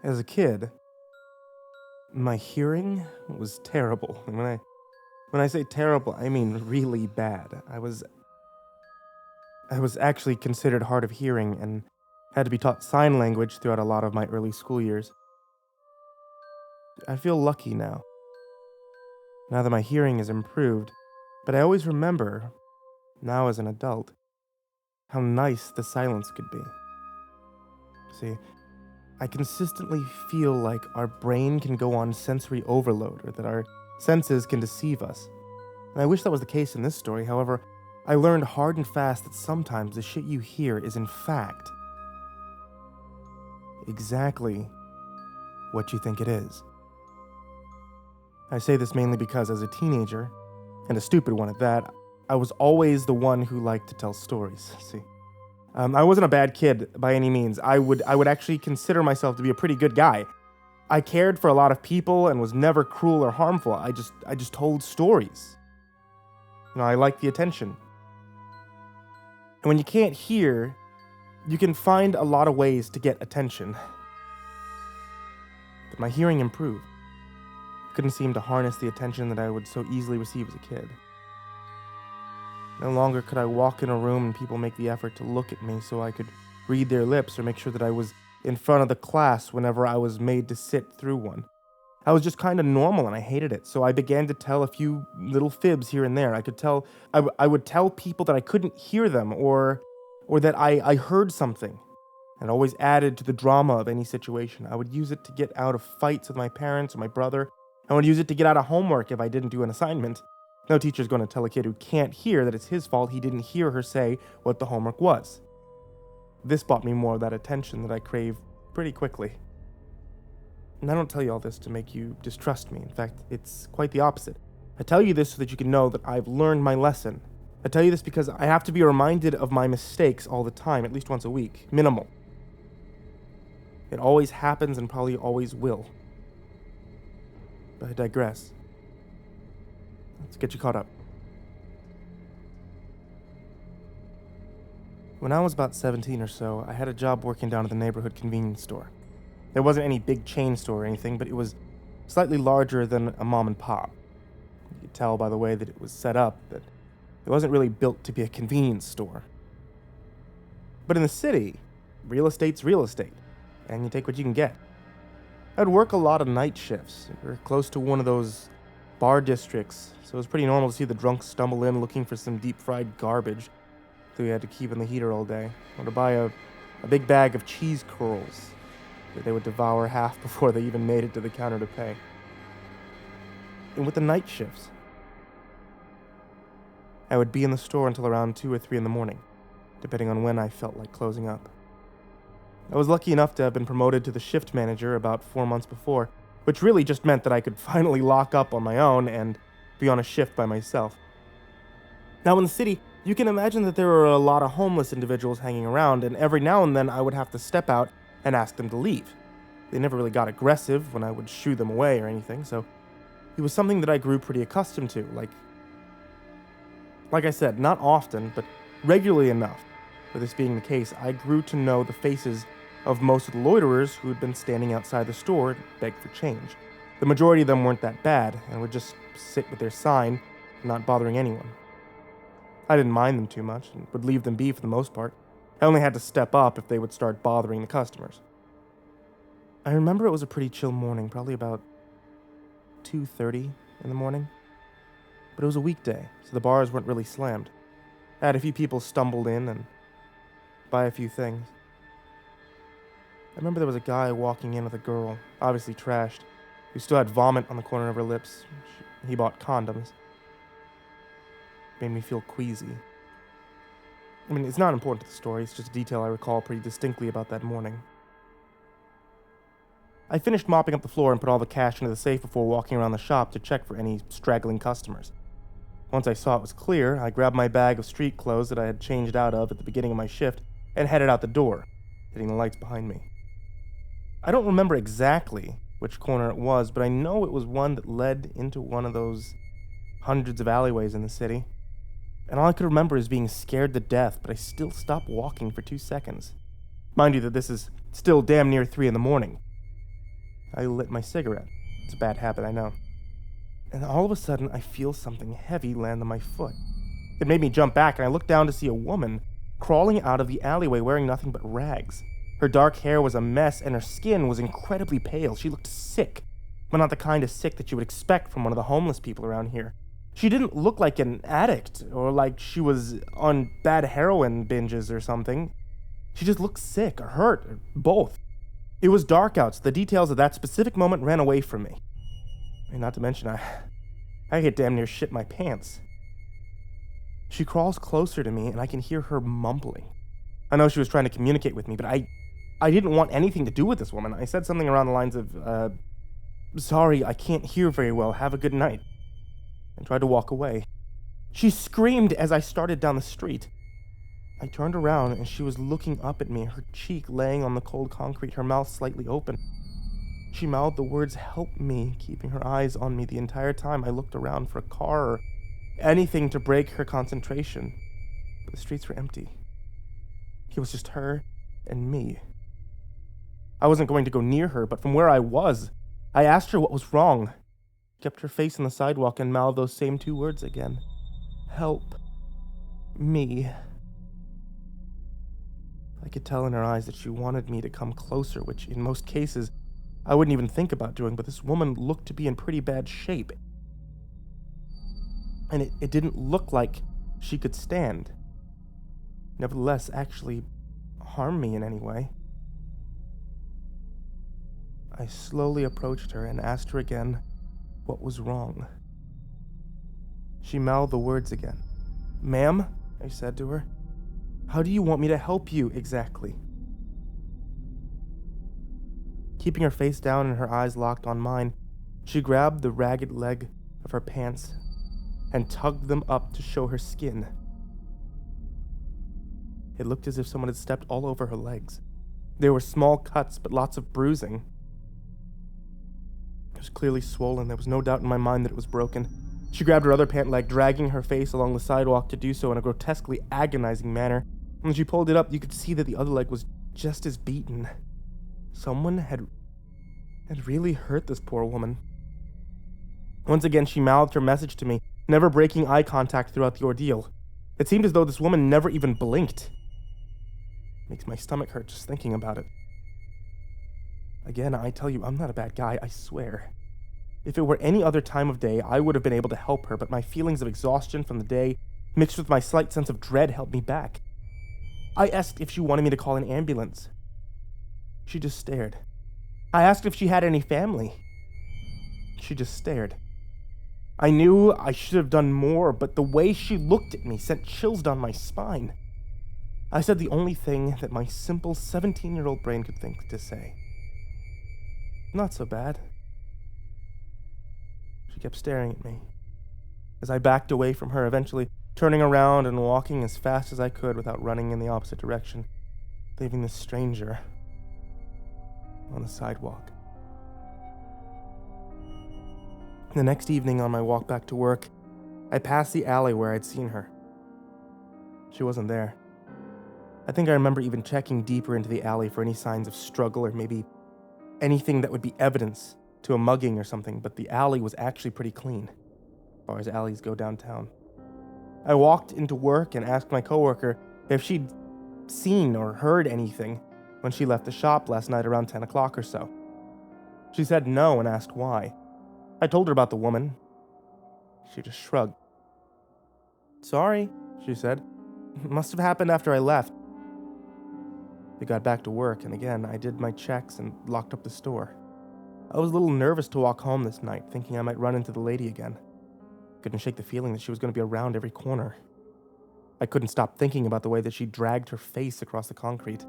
As a kid, my hearing was terrible. And when I say terrible, I mean really bad. I was actually considered hard of hearing and had to be taught sign language throughout a lot of my early school years. I feel lucky now that my hearing is improved, but I always remember, now as an adult, how nice the silence could be. See, I consistently feel like our brain can go on sensory overload, or that our senses can deceive us. And I wish that was the case in this story. However, I learned hard and fast that sometimes the shit you hear is in fact exactly what you think it is. I say this mainly because as a teenager, and a stupid one at that, I was always the one who liked to tell stories. See, I wasn't a bad kid by any means. I would actually consider myself to be a pretty good guy. I cared for a lot of people and was never cruel or harmful. I just told stories. I liked the attention. And when you can't hear, you can find a lot of ways to get attention. But my hearing improved. I couldn't seem to harness the attention that I would so easily receive as a kid. No longer could I walk in a room and people make the effort to look at me so I could read their lips or make sure that I was in front of the class whenever I was made to sit through one. I was just kind of normal and I hated it, so I began to tell a few little fibs here and there. I would tell people that I couldn't hear them or that I heard something. And it always added to the drama of any situation. I would use it to get out of fights with my parents or my brother. I would use it to get out of homework if I didn't do an assignment. No teacher's going to tell a kid who can't hear that it's his fault he didn't hear her say what the homework was. This bought me more of that attention that I crave pretty quickly. And I don't tell you all this to make you distrust me. In fact, it's quite the opposite. I tell you this so that you can know that I've learned my lesson. I tell you this because I have to be reminded of my mistakes all the time, at least once a week. Minimal. It always happens and probably always will. But I digress. Let's get you caught up. When I was about 17 or so, I had a job working down at the neighborhood convenience store. There wasn't any big chain store or anything, but it was slightly larger than a mom and pop. You could tell by the way that it was set up that it wasn't really built to be a convenience store. But in the city, real estate's real estate, and you take what you can get. I'd work a lot of night shifts. We were close to one of those bar districts, so it was pretty normal to see the drunks stumble in looking for some deep-fried garbage that we had to keep in the heater all day, or to buy a big bag of cheese curls that they would devour half before they even made it to the counter to pay. And with the night shifts, I would be in the store until around 2 or 3 in the morning, depending on when I felt like closing up. I was lucky enough to have been promoted to the shift manager about 4 months before, which really just meant that I could finally lock up on my own and be on a shift by myself. Now in the city, you can imagine that there were a lot of homeless individuals hanging around, and every now and then I would have to step out and ask them to leave. They never really got aggressive when I would shoo them away or anything, so it was something that I grew pretty accustomed to, like I said, not often, but regularly enough. For this being the case, I grew to know the faces of most of the loiterers who had been standing outside the store to beg for change. The majority of them weren't that bad, and would just sit with their sign, not bothering anyone. I didn't mind them too much, and would leave them be for the most part. I only had to step up if they would start bothering the customers. I remember it was a pretty chill morning, probably about 2:30 in the morning. But it was a weekday, so the bars weren't really slammed. I had a few people stumbled in and buy a few things. I remember there was a guy walking in with a girl, obviously trashed, who still had vomit on the corner of her lips. He bought condoms. Made me feel queasy. I mean, it's not important to the story, it's just a detail I recall pretty distinctly about that morning. I finished mopping up the floor and put all the cash into the safe before walking around the shop to check for any straggling customers. Once I saw it was clear, I grabbed my bag of street clothes that I had changed out of at the beginning of my shift and headed out the door, hitting the lights behind me. I don't remember exactly which corner it was, but I know it was one that led into one of those hundreds of alleyways in the city. And all I could remember is being scared to death, but I still stopped walking for 2 seconds. Mind you that this is still damn near 3 in the morning. I lit my cigarette. It's a bad habit, I know. And all of a sudden, I feel something heavy land on my foot. It made me jump back, and I looked down to see a woman crawling out of the alleyway wearing nothing but rags. Her dark hair was a mess, and her skin was incredibly pale. She looked sick, but not the kind of sick that you would expect from one of the homeless people around here. She didn't look like an addict, or like she was on bad heroin binges or something. She just looked sick, or hurt, or both. It was dark out, so the details of that specific moment ran away from me. And not to mention, I get damn near shit my pants. She crawls closer to me, and I can hear her mumbling. I know she was trying to communicate with me, but I didn't want anything to do with this woman. I said something around the lines of, sorry, I can't hear very well, have a good night, and tried to walk away. She screamed as I started down the street. I turned around, and she was looking up at me, her cheek laying on the cold concrete, her mouth slightly open. She mouthed the words, "Help me," keeping her eyes on me the entire time I looked around for a car or anything to break her concentration. But the streets were empty. It was just her and me. I wasn't going to go near her, but from where I was, I asked her what was wrong. She kept her face on the sidewalk and mouthed those same two words again. "Help me." I could tell in her eyes that she wanted me to come closer, which in most cases I wouldn't even think about doing, but this woman looked to be in pretty bad shape. And it didn't look like she could stand. Nevertheless, actually harm me in any way. I slowly approached her and asked her again what was wrong. She mouthed the words again. "Ma'am," I said to her, "how do you want me to help you exactly?" Keeping her face down and her eyes locked on mine, she grabbed the ragged leg of her pants and tugged them up to show her skin. It looked as if someone had stepped all over her legs. There were small cuts, but lots of bruising. It was clearly swollen. There was no doubt in my mind that it was broken. She grabbed her other pant leg, dragging her face along the sidewalk to do so in a grotesquely agonizing manner. When she pulled it up, you could see that the other leg was just as beaten. Someone had really hurt this poor woman. Once again, she mouthed her message to me, never breaking eye contact throughout the ordeal. It seemed as though this woman never even blinked. Makes my stomach hurt just thinking about it. Again, I tell you, I'm not a bad guy, I swear. If it were any other time of day, I would have been able to help her, but my feelings of exhaustion from the day, mixed with my slight sense of dread, held me back. I asked if she wanted me to call an ambulance. She just stared. I asked if she had any family. She just stared. I knew I should have done more, but the way she looked at me sent chills down my spine. I said the only thing that my simple 17-year-old brain could think to say. "Not so bad." She kept staring at me as I backed away from her, eventually turning around and walking as fast as I could without running in the opposite direction, leaving this stranger on the sidewalk. The next evening on my walk back to work, I passed the alley where I'd seen her. She wasn't there. I think I remember even checking deeper into the alley for any signs of struggle or maybe anything that would be evidence to a mugging or something, but the alley was actually pretty clean, as far as alleys go downtown. I walked into work and asked my coworker if she'd seen or heard anything when she left the shop last night around 10 o'clock or so. She said no and asked why. I told her about the woman. She just shrugged. "Sorry," she said. "Must have happened after I left." We got back to work, and again, I did my checks and locked up the store. I was a little nervous to walk home this night, thinking I might run into the lady again. Couldn't shake the feeling that she was going to be around every corner. I couldn't stop thinking about the way that she dragged her face across the concrete,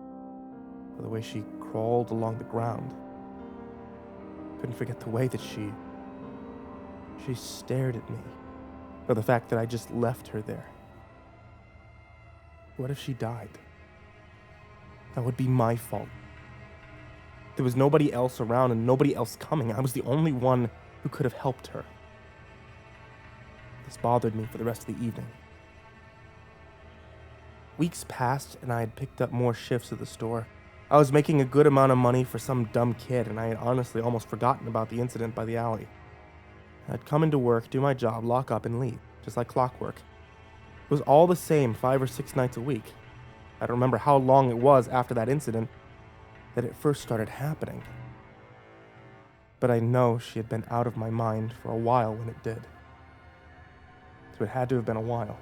or the way she crawled along the ground. Couldn't forget the way that she stared at me, or the fact that I just left her there. What if she died? That would be my fault. There was nobody else around and nobody else coming. I was the only one who could have helped her. This bothered me for the rest of the evening. Weeks passed and I had picked up more shifts at the store. I was making a good amount of money for some dumb kid, and I had honestly almost forgotten about the incident by the alley. I'd come into work, do my job, lock up, and leave, just like clockwork. It was all the same 5 or 6 nights a week. I don't remember how long it was after that incident that it first started happening. But I know she had been out of my mind for a while when it did. So it had to have been a while.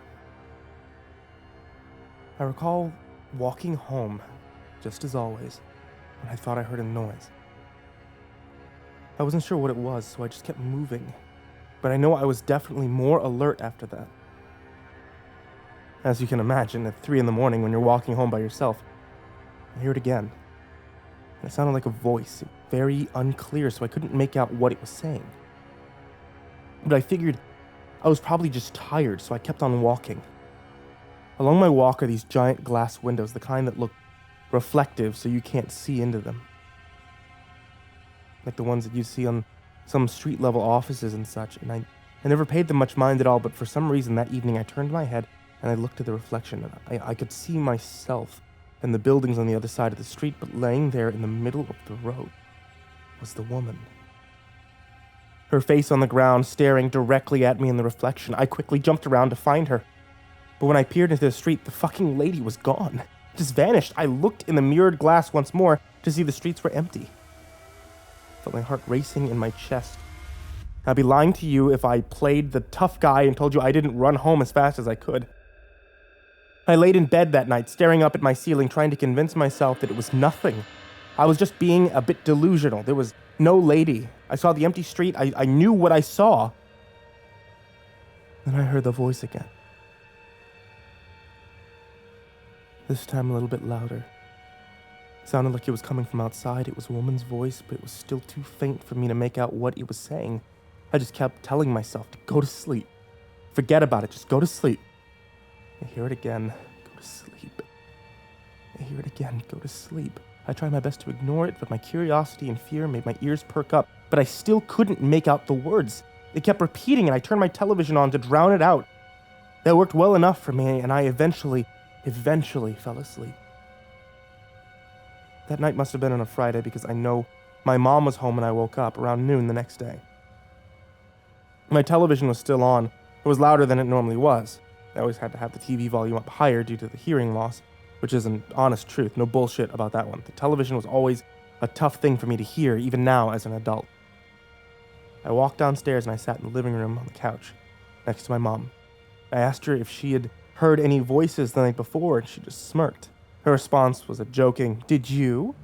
I recall walking home, just as always, when I thought I heard a noise. I wasn't sure what it was, so I just kept moving. But I know I was definitely more alert after that. As you can imagine, at 3 a.m. when you're walking home by yourself, I hear it again. And it sounded like a voice, very unclear, so I couldn't make out what it was saying. But I figured I was probably just tired, so I kept on walking. Along my walk are these giant glass windows, the kind that look reflective so you can't see into them. Like the ones that you see on some street-level offices and such, and I never paid them much mind at all, but for some reason that evening I turned my head and I looked at the reflection, and I could see myself and the buildings on the other side of the street, but laying there in the middle of the road was the woman. Her face on the ground, staring directly at me in the reflection. I quickly jumped around to find her, but when I peered into the street, the fucking lady was gone. Just vanished. I looked in the mirrored glass once more to see the streets were empty. I felt my heart racing in my chest. I'd be lying to you if I played the tough guy and told you I didn't run home as fast as I could. I laid in bed that night, staring up at my ceiling, trying to convince myself that it was nothing. I was just being a bit delusional. There was no lady. I saw the empty street. I knew what I saw. Then I heard the voice again. This time a little bit louder. It sounded like it was coming from outside. It was a woman's voice, but it was still too faint for me to make out what it was saying. I just kept telling myself to go to sleep. Forget about it, just go to sleep. I hear it again, go to sleep. I hear it again, go to sleep. I tried my best to ignore it, but my curiosity and fear made my ears perk up, but I still couldn't make out the words. It kept repeating, and I turned my television on to drown it out. That worked well enough for me, and I eventually fell asleep. That night must have been on a Friday because I know my mom was home when I woke up around noon the next day. My television was still on. It was louder than it normally was. I always had to have the TV volume up higher due to the hearing loss, which is an honest truth, no bullshit about that one. The television was always a tough thing for me to hear, even now as an adult. I walked downstairs and I sat in the living room on the couch, next to my mom. I asked her if she had heard any voices the night before, and she just smirked. Her response was a joking, "Did you?"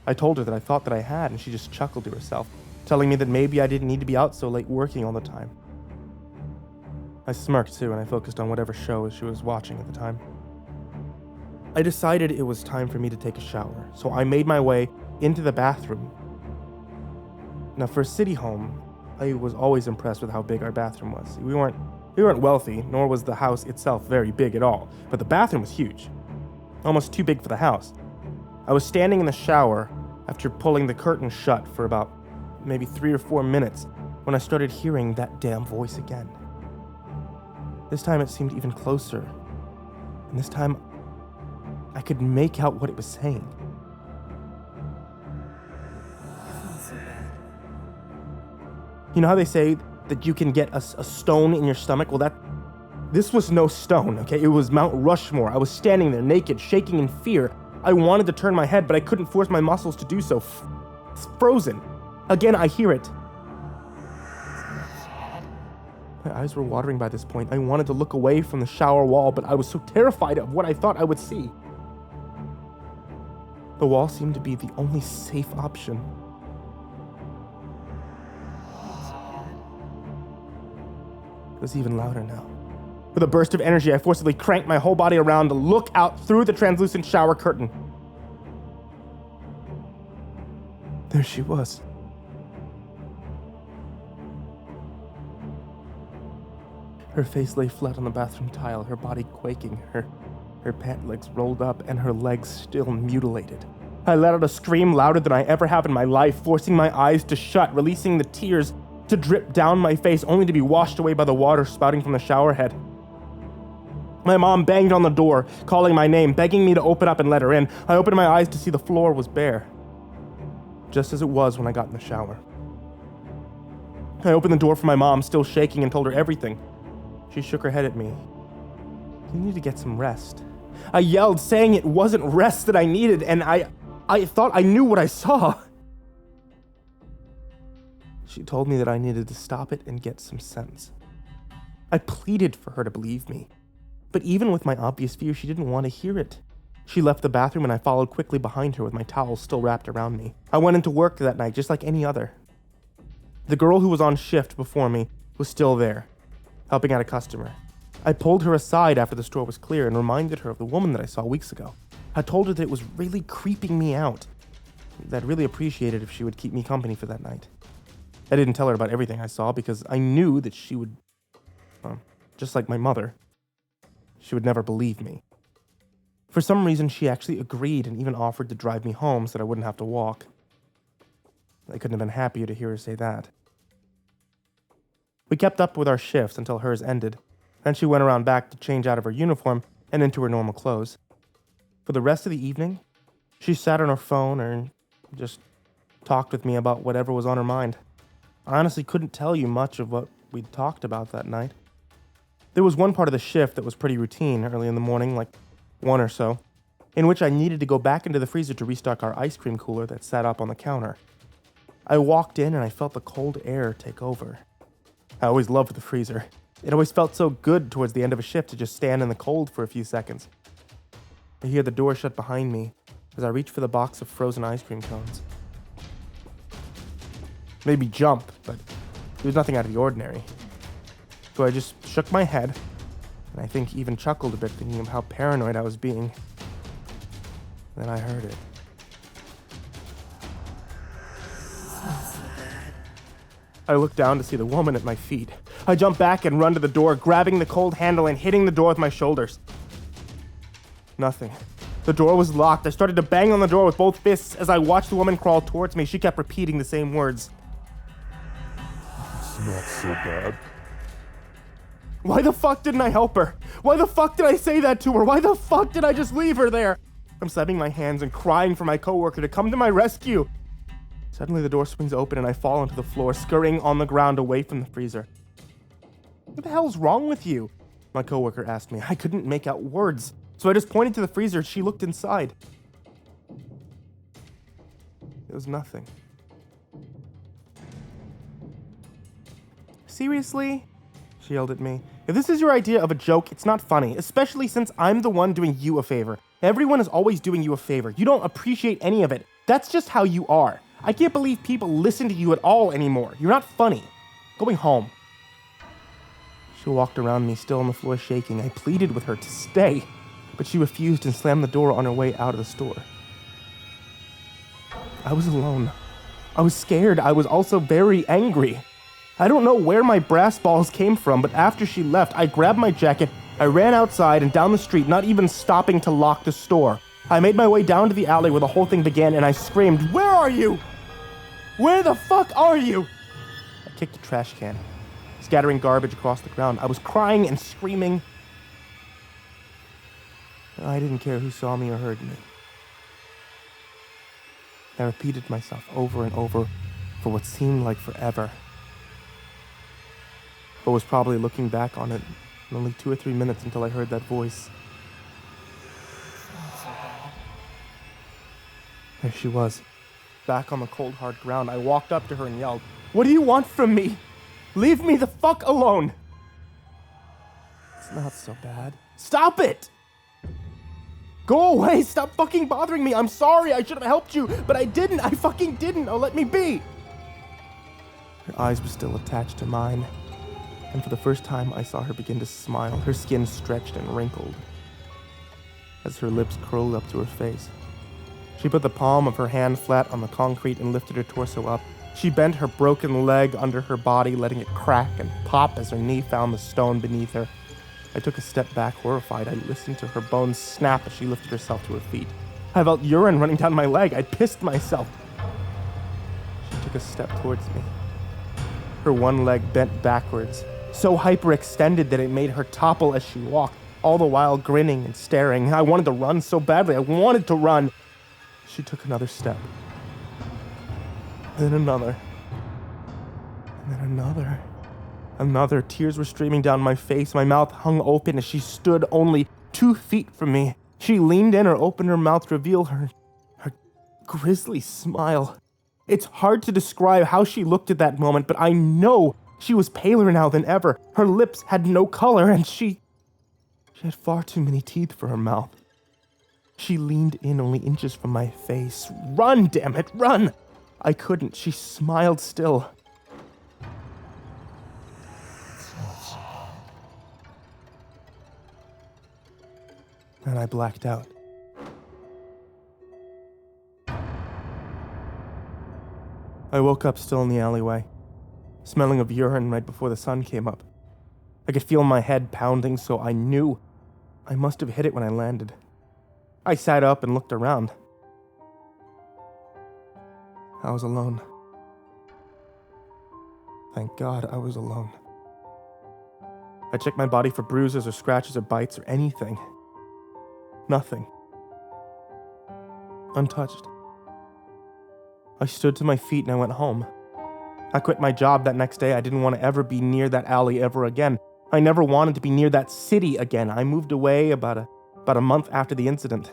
I told her that I thought that I had, and she just chuckled to herself, telling me that maybe I didn't need to be out so late working all the time. I smirked too, and I focused on whatever show she was watching at the time. I decided it was time for me to take a shower, so I made my way into the bathroom. Now, for a city home, I was always impressed with how big our bathroom was. We weren't wealthy, nor was the house itself very big at all, but the bathroom was huge. Almost too big for the house. I was standing in the shower after pulling the curtain shut for about maybe 3 or 4 minutes when I started hearing that damn voice again. This time it seemed even closer, and this time I could make out what it was saying. You know how they say that you can get a stone in your stomach? Well, this was no stone, okay? It was Mount Rushmore. I was standing there naked, shaking in fear. I wanted to turn my head, but I couldn't force my muscles to do so. It's frozen. Again, I hear it. My eyes were watering by this point. I wanted to look away from the shower wall, but I was so terrified of what I thought I would see. The wall seemed to be the only safe option. It was even louder now. With a burst of energy, I forcibly cranked my whole body around to look out through the translucent shower curtain. There she was. Her face lay flat on the bathroom tile, her body quaking, her pant legs rolled up, and her legs still mutilated. I let out a scream louder than I ever have in my life, forcing my eyes to shut, releasing the tears to drip down my face, only to be washed away by the water spouting from the shower head. My mom banged on the door, calling my name, begging me to open up and let her in. I opened my eyes to see the floor was bare, just as it was when I got in the shower. I opened the door for my mom, still shaking, and told her everything. She shook her head at me. You need to get some rest. I yelled, saying it wasn't rest that I needed, and I thought I knew what I saw. She told me that I needed to stop it and get some sense. I pleaded for her to believe me. But even with my obvious fear, she didn't want to hear it. She left the bathroom and I followed quickly behind her with my towels still wrapped around me. I went into work that night just like any other. The girl who was on shift before me was still there, helping out a customer. I pulled her aside after the store was clear and reminded her of the woman that I saw weeks ago. I told her that it was really creeping me out. I'd really appreciate it if she would keep me company for that night. I didn't tell her about everything I saw because I knew that she would, just like my mother, she would never believe me. For some reason, she actually agreed and even offered to drive me home so that I wouldn't have to walk. I couldn't have been happier to hear her say that. We kept up with our shifts until hers ended. Then she went around back to change out of her uniform and into her normal clothes. For the rest of the evening, she sat on her phone and just talked with me about whatever was on her mind. I honestly couldn't tell you much of what we'd talked about that night. There was one part of the shift that was pretty routine early in the morning, like 1 or so, in which I needed to go back into the freezer to restock our ice cream cooler that sat up on the counter. I walked in and I felt the cold air take over. I always loved the freezer. It always felt so good towards the end of a shift to just stand in the cold for a few seconds. I hear the door shut behind me as I reach for the box of frozen ice cream cones. It made me jump, but it was nothing out of the ordinary. So I just shook my head, and I think even chuckled a bit thinking of how paranoid I was being. Then I heard it. I looked down to see the woman at my feet. I jumped back and run to the door, grabbing the cold handle and hitting the door with my shoulders. Nothing. The door was locked. I started to bang on the door with both fists as I watched the woman crawl towards me. She kept repeating the same words. It's not so bad. Why the fuck didn't I help her? Why the fuck did I say that to her? Why the fuck did I just leave her there? I'm slapping my hands and crying for my coworker to come to my rescue. Suddenly the door swings open and I fall onto the floor, scurrying on the ground away from the freezer. What the hell's wrong with you? My coworker asked me. I couldn't make out words, so I just pointed to the freezer. She looked inside. It was nothing. Seriously? She yelled at me. If this is your idea of a joke, it's not funny, especially since I'm the one doing you a favor. Everyone is always doing you a favor. You don't appreciate any of it. That's just how you are. I can't believe people listen to you at all anymore. You're not funny. Going home. She walked around me, still on the floor shaking. I pleaded with her to stay, but she refused and slammed the door on her way out of the store. I was alone. I was scared. I was also very angry. I don't know where my brass balls came from, but after she left, I grabbed my jacket, I ran outside and down the street, not even stopping to lock the store. I made my way down to the alley where the whole thing began, and I screamed, "Where are you? Where the fuck are you?" I kicked a trash can, scattering garbage across the ground. I was crying and screaming. I didn't care who saw me or heard me. I repeated myself over and over for what seemed like forever, but was probably looking back on it in only 2 or 3 minutes until I heard that voice. There she was, back on the cold, hard ground. I walked up to her and yelled, "What do you want from me? Leave me the fuck alone!" It's not so bad. Stop it! Go away! Stop fucking bothering me! I'm sorry! I should have helped you, but I didn't! I fucking didn't! Oh, let me be! Her eyes were still attached to mine, and for the first time I saw her begin to smile. Her skin stretched and wrinkled as her lips curled up to her face. She put the palm of her hand flat on the concrete and lifted her torso up. She bent her broken leg under her body, letting it crack and pop as her knee found the stone beneath her. I took a step back, horrified. I listened to her bones snap as she lifted herself to her feet. I felt urine running down my leg. I pissed myself. She took a step towards me. Her one leg bent backwards, so hyperextended that it made her topple as she walked. all the while grinning and staring. I wanted to run so badly. I wanted to run. She took another step. Then another. And then another. Another. Tears were streaming down my face. My mouth hung open as she stood only 2 feet from me. She leaned in or opened her mouth to reveal her grisly smile. It's hard to describe how she looked at that moment, but I know she was paler now than ever. Her lips had no color, and she had far too many teeth for her mouth. She leaned in only inches from my face. Run, damn it, run! I couldn't. She smiled still. And I blacked out. I woke up still in the alleyway, smelling of urine right before the sun came up. I could feel my head pounding, so I knew I must have hit it when I landed. I sat up and looked around. I was alone. Thank God I was alone. I checked my body for bruises or scratches or bites or anything. Nothing. Untouched. I stood to my feet and I went home. I quit my job that next day. I didn't want to ever be near that alley ever again. I never wanted to be near that city again. I moved away about a month after the incident.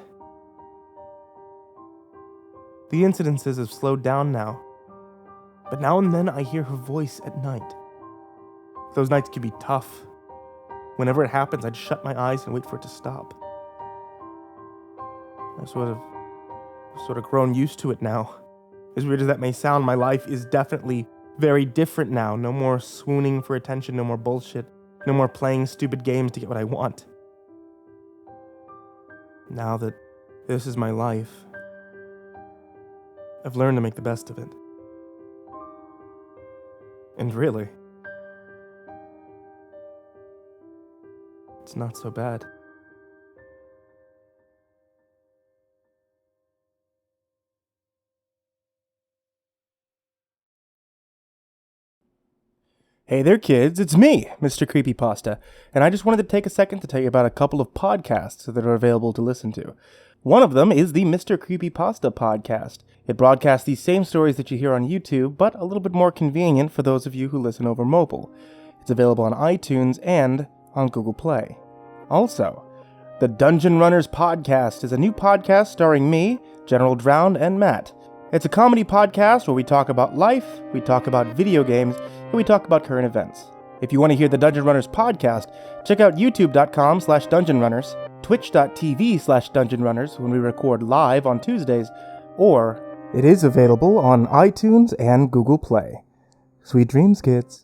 The incidences have slowed down now, but now and then I hear her voice at night. Those nights can be tough. Whenever it happens, I'd shut my eyes and wait for it to stop. I've sort of grown used to it now. As weird as that may sound, my life is definitely very different now. No more swooning for attention, no more bullshit, no more playing stupid games to get what I want. Now that this is my life, I've learned to make the best of it. And really, it's not so bad. Hey there, kids, it's me, MrCreepyPasta, and I just wanted to take a second to tell you about a couple of podcasts that are available to listen to. One of them is the MrCreepyPasta podcast. It broadcasts these same stories that you hear on YouTube, but a little bit more convenient for those of you who listen over mobile. It's available on iTunes and on Google Play. Also, the Dungeon Runners podcast is a new podcast starring me, General Drowned, and Matt. It's a comedy podcast where we talk about life, we talk about video games, and we talk about current events. If you want to hear the Dungeon Runners podcast, check out youtube.com/dungeonrunners, twitch.tv/dungeonrunners when we record live on Tuesdays, or it is available on iTunes and Google Play. Sweet dreams, kids.